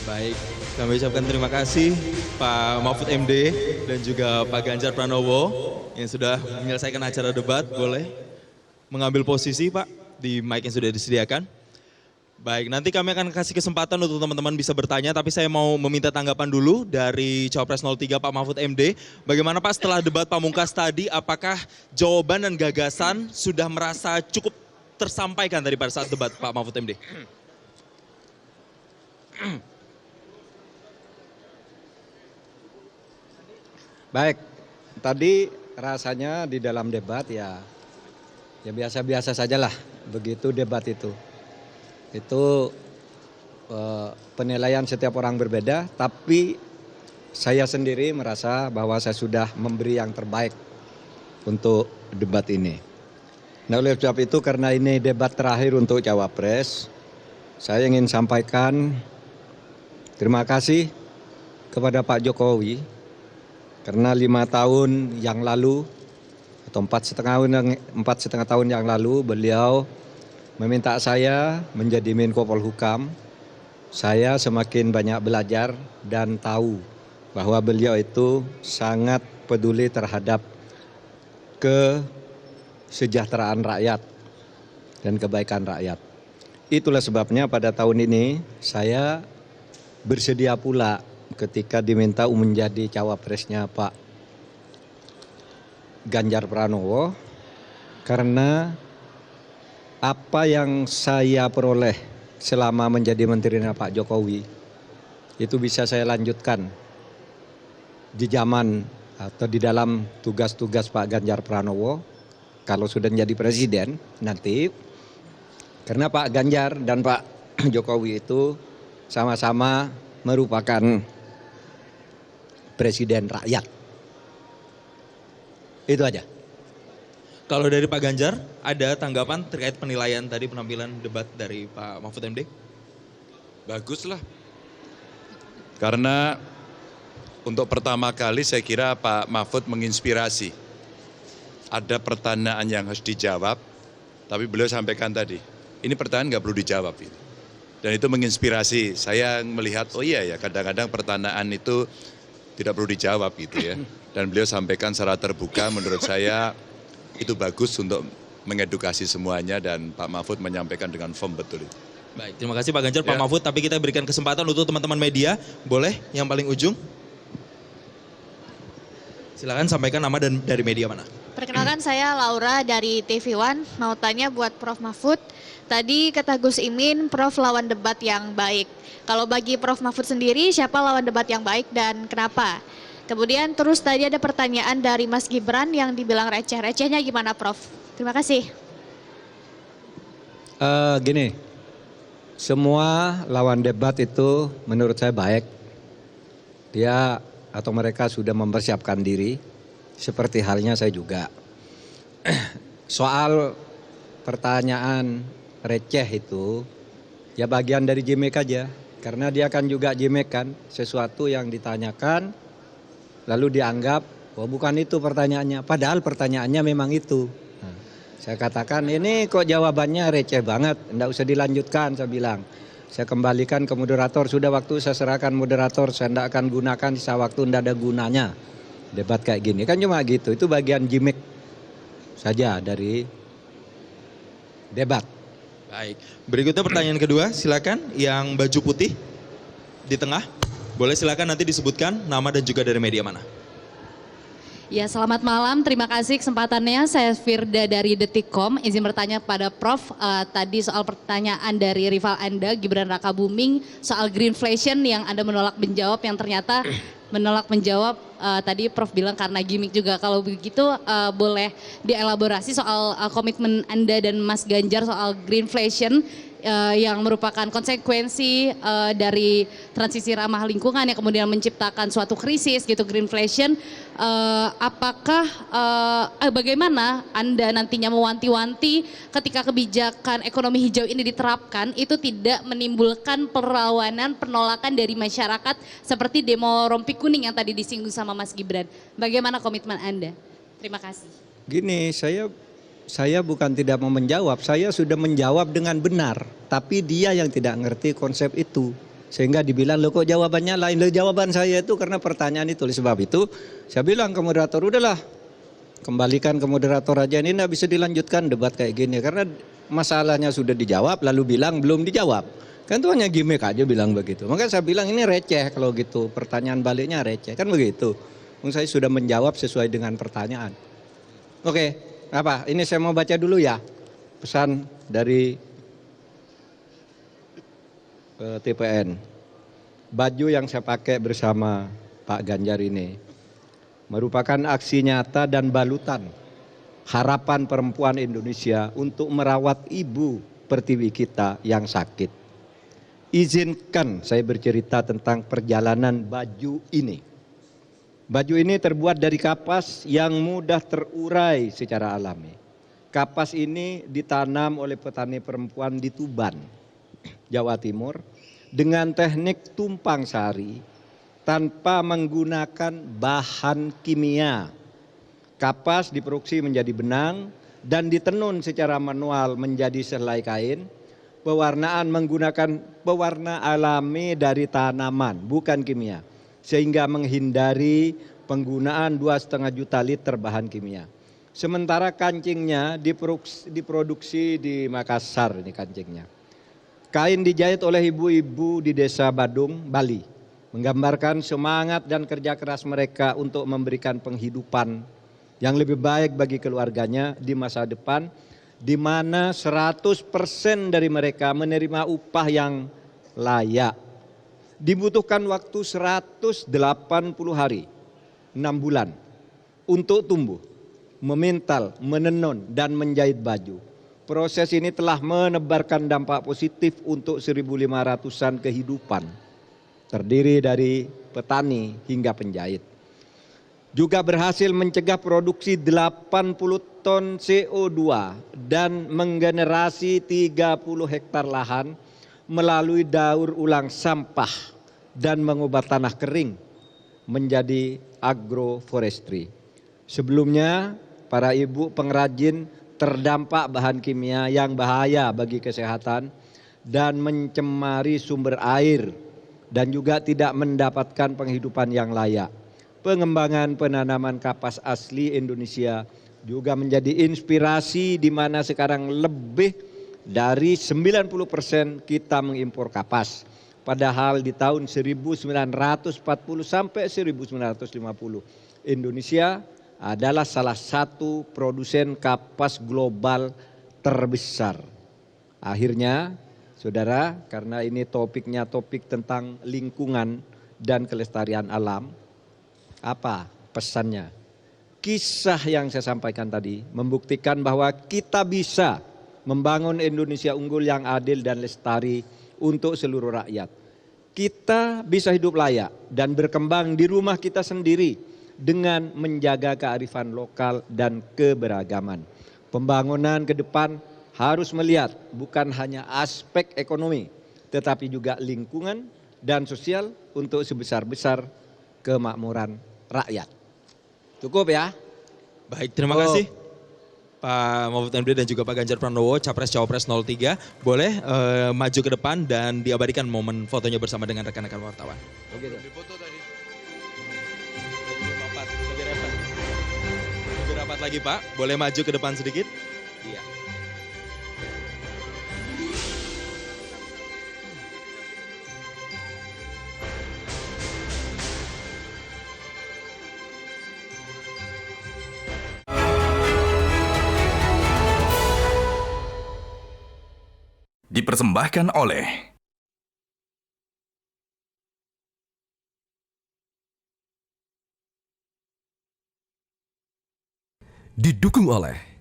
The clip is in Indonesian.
Baik, kami ucapkan terima kasih Pak Mahfud MD dan juga Pak Ganjar Pranowo yang sudah menyelesaikan acara debat. Boleh mengambil posisi Pak di mic yang sudah disediakan. Baik, nanti kami akan kasih kesempatan untuk teman-teman bisa bertanya, tapi saya mau meminta tanggapan dulu dari Cawapres 03 Pak Mahfud MD. Bagaimana Pak setelah debat pamungkas tadi, apakah jawaban dan gagasan sudah merasa cukup tersampaikan tadi pada saat debat Pak Mahfud MD? Baik, tadi rasanya di dalam debat ya biasa-biasa sajalah begitu debat itu. Itu penilaian setiap orang berbeda, tapi saya sendiri merasa bahwa saya sudah memberi yang terbaik untuk debat ini. Nah, oleh sebab itu karena ini debat terakhir untuk Cawapres, saya ingin sampaikan terima kasih kepada Pak Jokowi karena 5 tahun yang lalu atau 4,5 tahun yang lalu beliau meminta saya menjadi Menko Polhukam. Saya semakin banyak belajar dan tahu bahwa beliau itu sangat peduli terhadap kesejahteraan rakyat dan kebaikan rakyat. Itulah sebabnya pada tahun ini saya bersedia pula ketika diminta menjadi cawapresnya Pak Ganjar Pranowo, karena apa yang saya peroleh selama menjadi menterinya Pak Jokowi itu bisa saya lanjutkan di zaman atau di dalam tugas-tugas Pak Ganjar Pranowo kalau sudah menjadi presiden nanti, karena Pak Ganjar dan Pak Jokowi itu sama-sama merupakan presiden rakyat. Itu aja. Kalau dari Pak Ganjar, ada tanggapan terkait penilaian tadi penampilan debat dari Pak Mahfud MD? Bagus lah. Karena untuk pertama kali saya kira Pak Mahfud menginspirasi. Ada pertanyaan yang harus dijawab, tapi beliau sampaikan tadi, ini pertanyaan nggak perlu dijawab. Dan itu menginspirasi. Saya melihat, oh iya ya kadang-kadang pertanyaan itu tidak perlu dijawab gitu ya. Dan beliau sampaikan secara terbuka, menurut saya itu bagus untuk mengedukasi semuanya dan Pak Mahfud menyampaikan dengan firm betul itu. Baik, terima kasih Pak Ganjar, Pak Mahfud. Tapi kita berikan kesempatan untuk teman-teman media. Boleh yang paling ujung? Silakan sampaikan nama dan dari media mana. Perkenalkan saya Laura dari TV One. Mau tanya buat Prof Mahfud. Tadi kata Gus Imin, Prof lawan debat yang baik. Kalau bagi Prof Mahfud sendiri, siapa lawan debat yang baik dan kenapa? Kemudian terus tadi ada pertanyaan dari Mas Gibran yang dibilang receh. Recehnya gimana Prof? Terima kasih. Gini, semua lawan debat itu menurut saya baik. Dia atau mereka sudah mempersiapkan diri, seperti halnya saya juga. Soal pertanyaan receh itu, ya bagian dari gimmick aja. Karena dia kan juga gimmick kan, sesuatu yang ditanyakan, lalu dianggap, oh bukan itu pertanyaannya. Padahal pertanyaannya memang itu. Nah, saya katakan ini kok jawabannya receh banget, enggak usah dilanjutkan saya bilang. Saya kembalikan ke moderator, sudah waktu saya serahkan moderator, saya enggak akan gunakan sisa waktu, enggak ada gunanya. Debat kayak gini, kan cuma gitu, itu bagian gimmick saja dari debat. Baik, berikutnya pertanyaan kedua, silakan yang baju putih di tengah. Boleh silakan nanti disebutkan nama dan juga dari media mana. Ya, selamat malam. Terima kasih kesempatannya. Saya Firda dari Detikcom. Izin bertanya kepada Prof. Tadi soal pertanyaan dari rival Anda, Gibran Rakabuming, soal greenflation yang Anda menolak menjawab, yang ternyata menolak menjawab. Tadi Prof bilang karena gimmick juga. Kalau begitu boleh dielaborasi soal komitmen Anda dan Mas Ganjar soal greenflation yang merupakan konsekuensi dari transisi ramah lingkungan yang kemudian menciptakan suatu krisis gitu, greenflation. Apakah bagaimana Anda nantinya mewanti-wanti ketika kebijakan ekonomi hijau ini diterapkan itu tidak menimbulkan perlawanan, penolakan dari masyarakat seperti demo rompi kuning yang tadi disinggung sama Mas Gibran. Bagaimana komitmen Anda? Terima kasih. Gini, saya bukan tidak mau menjawab, saya sudah menjawab dengan benar, tapi dia yang tidak ngerti konsep itu. Sehingga dibilang, loh kok jawabannya lain. Loh, jawaban saya itu karena pertanyaan itu. Oleh sebab itu saya bilang ke moderator, udahlah kembalikan ke moderator aja, ini tidak bisa dilanjutkan debat kayak gini. Karena masalahnya sudah dijawab lalu bilang belum dijawab. Kan itu hanya gimmick aja bilang begitu. Maka saya bilang ini receh kalau gitu, pertanyaan baliknya receh. Kan begitu. Saya sudah menjawab sesuai dengan pertanyaan. Oke, apa? Ini saya mau baca dulu ya pesan dari TPN. Baju yang saya pakai bersama Pak Ganjar ini merupakan aksi nyata dan balutan harapan perempuan Indonesia untuk merawat Ibu Pertiwi kita yang sakit. Izinkan saya bercerita tentang perjalanan baju ini. Baju ini terbuat dari kapas yang mudah terurai secara alami. Kapas ini ditanam oleh petani perempuan di Tuban, Jawa Timur, dengan teknik tumpang sari tanpa menggunakan bahan kimia. Kapas diproduksi menjadi benang dan ditenun secara manual menjadi selai kain. Pewarnaan menggunakan pewarna alami dari tanaman, bukan kimia, sehingga menghindari penggunaan 2,5 juta liter bahan kimia. Sementara kancingnya diproduksi di Makassar, ini kancingnya. Kain dijahit oleh ibu-ibu di Desa Badung, Bali, menggambarkan semangat dan kerja keras mereka untuk memberikan penghidupan yang lebih baik bagi keluarganya di masa depan, di mana 100% dari mereka menerima upah yang layak. Dibutuhkan waktu 180 hari, 6 bulan, untuk tumbuh, memintal, menenun, dan menjahit baju. Proses ini telah menebarkan dampak positif untuk 1.500-an kehidupan, terdiri dari petani hingga penjahit. Juga berhasil mencegah produksi 80 ton CO2 dan menggenerasi 30 hektar lahan melalui daur ulang sampah dan mengubah tanah kering menjadi agroforestry. Sebelumnya, para ibu pengrajin terdampak bahan kimia yang bahaya bagi kesehatan dan mencemari sumber air dan juga tidak mendapatkan penghidupan yang layak. Pengembangan penanaman kapas asli Indonesia juga menjadi inspirasi di mana sekarang lebih dari 90% kita mengimpor kapas. Padahal di tahun 1940 sampai 1950 Indonesia adalah salah satu produsen kapas global terbesar. Akhirnya, saudara, karena ini topiknya topik tentang lingkungan dan kelestarian alam, apa pesannya? Kisah yang saya sampaikan tadi membuktikan bahwa kita bisa membangun Indonesia unggul yang adil dan lestari untuk seluruh rakyat. Kita bisa hidup layak dan berkembang di rumah kita sendiri dengan menjaga kearifan lokal dan keberagaman. Pembangunan ke depan harus melihat bukan hanya aspek ekonomi, tetapi juga lingkungan dan sosial untuk sebesar-besar kemakmuran rakyat. Cukup ya? Baik, terima kasih Pak Mahfud MD dan juga Pak Ganjar Pranowo, Capres Cawapres 03. Boleh maju ke depan dan diabadikan momen fotonya bersama dengan rekan-rekan wartawan. Oke. Lebih rapat lagi Pak, boleh maju ke depan sedikit? Iya. Dipersembahkan oleh didukung oleh